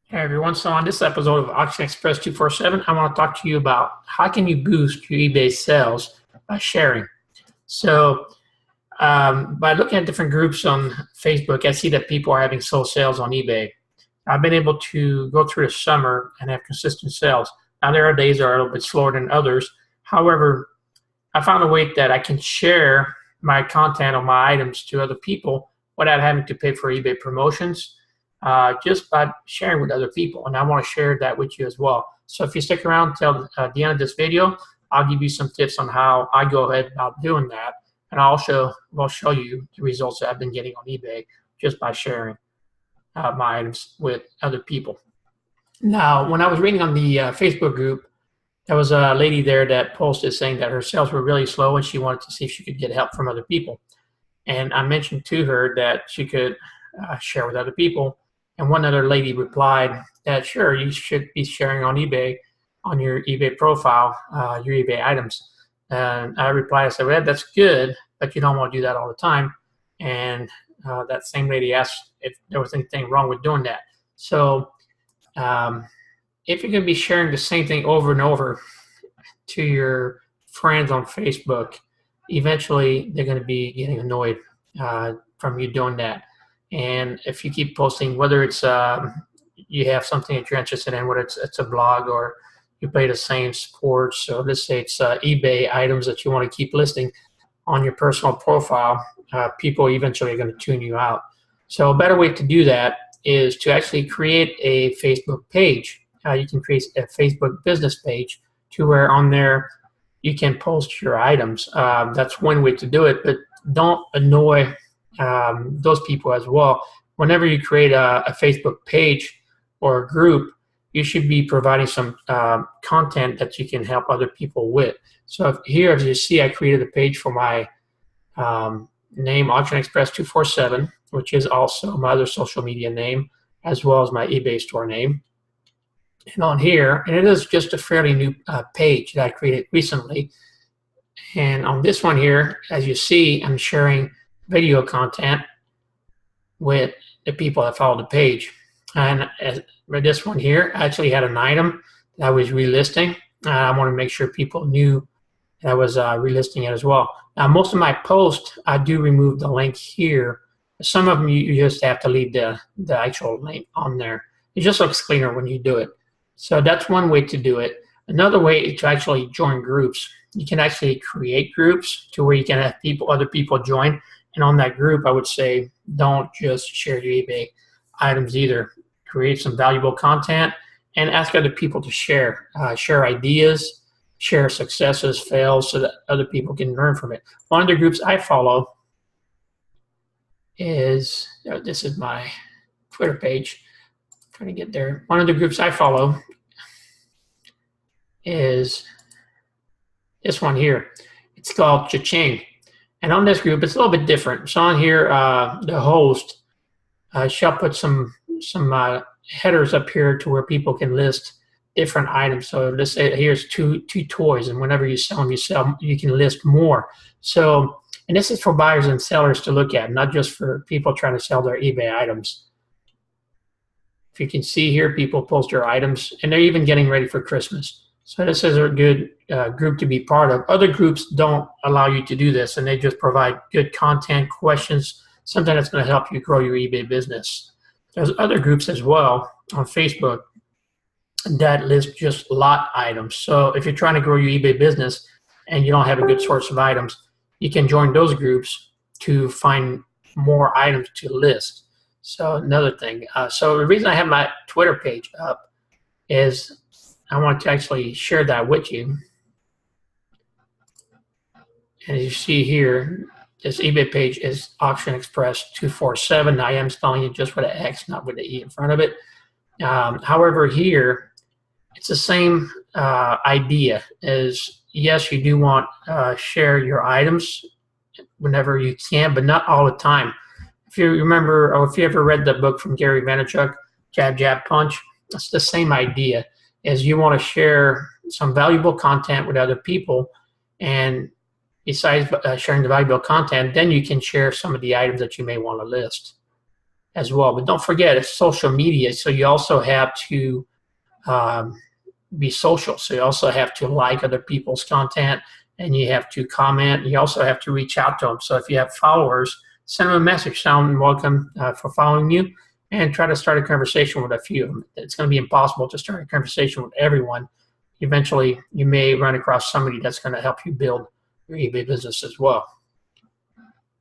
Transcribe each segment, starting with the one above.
Hey everyone, so on this episode of Auction Express 247, I want to talk to you about how can you boost your eBay sales by sharing. So by looking at different groups on Facebook, I see that people are having slow sales on eBay. I've been able to go through the summer and have consistent sales. Now there are days that are a little bit slower than others. However, I found a way that I can share my content on my items to other people without having to pay for eBay promotions, just by sharing with other people. And I want to share that with you as well. So if you stick around till the end of this video, I'll give you some tips on how I go ahead about doing that. And I'll will show you the results that I've been getting on eBay just by sharing my items with other people. Now, when I was reading on the Facebook group, there was a lady there that posted saying that her sales were really slow and she wanted to see if she could get help from other people. And I mentioned to her that she could share with other people. And one other lady replied that, sure, you should be sharing on eBay, on your eBay profile, your eBay items. And I replied, I said, well, that's good, but you don't want to do that all the time. And that same lady asked if there was anything wrong with doing that. So if you're going to be sharing the same thing over and over to your friends on Facebook, eventually they're going to be getting annoyed from you doing that. And if you keep posting, whether it's you have something that you're interested in, whether it's a blog or you play the same sports, so let's say it's eBay items that you want to keep listing on your personal profile, people eventually are going to tune you out. So a better way to do that is to actually create a Facebook page. You can create a Facebook business page to where on there you can post your items. That's one way to do it, but don't annoy those people as well. Whenever you create a Facebook page or a group, you should be providing some content that you can help other people with. So here, as you see, I created a page for my name, Auction Express 247, which is also my other social media name, as well as my eBay store name. And on here, and it is just a fairly new page that I created recently. And on this one here, as you see, I'm sharing video content with the people that follow the page. And with this one here, I actually had an item that I was relisting. I want to make sure people knew that I was relisting it as well. Now, most of my posts, I do remove the link here. Some of them, you just have to leave the actual link on there. It just looks cleaner when you do it. So that's one way to do it. Another way is to actually join groups. You can actually create groups to where you can have other people join. And on that group, I would say, don't just share your eBay items either. Create some valuable content and ask other people to share ideas, share successes, fails, so that other people can learn from it. One of the groups I follow is, this is my Twitter page. I'm trying to get there. One of the groups I follow is this one here. It's called Cha-Ching. And on this group, it's a little bit different. So on here, the host shall put some headers up here to where people can list different items. So let's say here's two toys, and whenever you sell them, you can list more. So, and this is for buyers and sellers to look at, not just for people trying to sell their eBay items. If you can see here, people post their items, and they're even getting ready for Christmas. So this is a good group to be part of. Other groups don't allow you to do this, and they just provide good content, questions, something that's going to help you grow your eBay business. There's other groups as well on Facebook that list just lot items. So if you're trying to grow your eBay business and you don't have a good source of items, you can join those groups to find more items to list. So another thing. So the reason I have my Twitter page up is I want to actually share that with you. And as you see here, this eBay page is Auction Express 247. I am spelling it just with an X, not with an E in front of it. However, here, it's the same idea as, yes, you do want to share your items whenever you can, but not all the time. If you remember, or if you ever read the book from Gary Vaynerchuk, Jab, Jab, Punch, it's the same idea. Is you want to share some valuable content with other people, and besides sharing the valuable content, then you can share some of the items that you may want to list as well. But don't forget, it's social media, so you also have to be social. So you also have to like other people's content, and you have to comment. You also have to reach out to them. So if you have followers, send them a message. Tell them welcome for following you, and try to start a conversation with a few of them. It's going to be impossible to start a conversation with everyone. Eventually, you may run across somebody that's going to help you build your eBay business as well.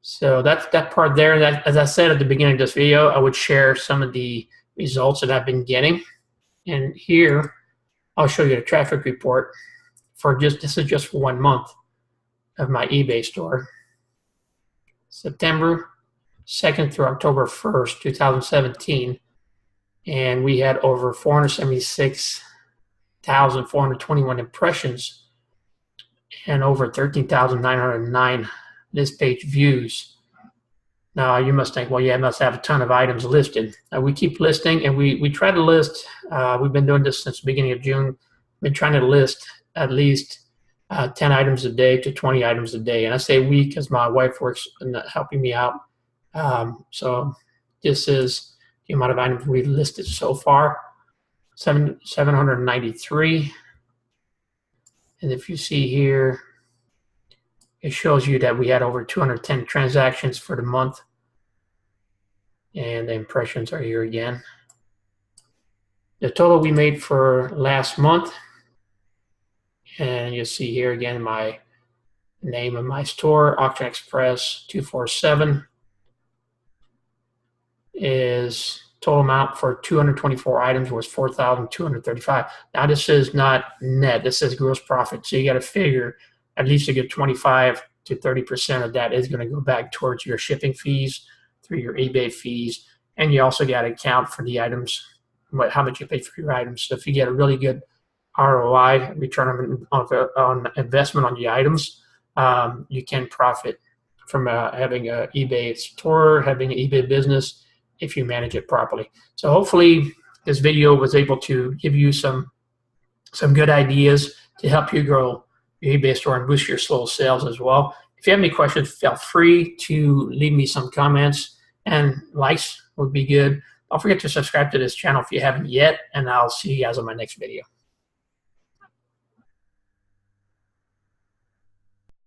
So that's that part there. That, as I said at the beginning of this video, I would share some of the results that I've been getting. And here, I'll show you the traffic report for this is just for 1 month of my eBay store. September 2nd through October 1st, 2017. And we had over 476,421 impressions and over 13,909 list page views. Now you must think, well, yeah, I must have a ton of items listed. We keep listing, and we try to list. We've been doing this since the beginning of June. Been trying to list at least 10 items a day to 20 items a day. And I say we because my wife works in helping me out. So this is the amount of items we've listed so far, 793. And if you see here, it shows you that we had over 210 transactions for the month. And the impressions are here again. The total we made for last month, and you'll see here again my name of my store, Auction Express 247, is total amount for 224 items was 4,235. Now this is not net, this is gross profit. So you got to figure at least to get 25 to 30% of that is going to go back towards your shipping fees through your eBay fees. And you also got to account for the items, how much you pay for your items. So if you get a really good ROI, return on investment on the items, you can profit from having an eBay store, having an eBay business if you manage it properly. So hopefully this video was able to give you some good ideas to help you grow your eBay store and boost your slow sales as well. If you have any questions, feel free to leave me some comments, and likes would be good. Don't forget to subscribe to this channel if you haven't yet, and I'll see you guys on my next video.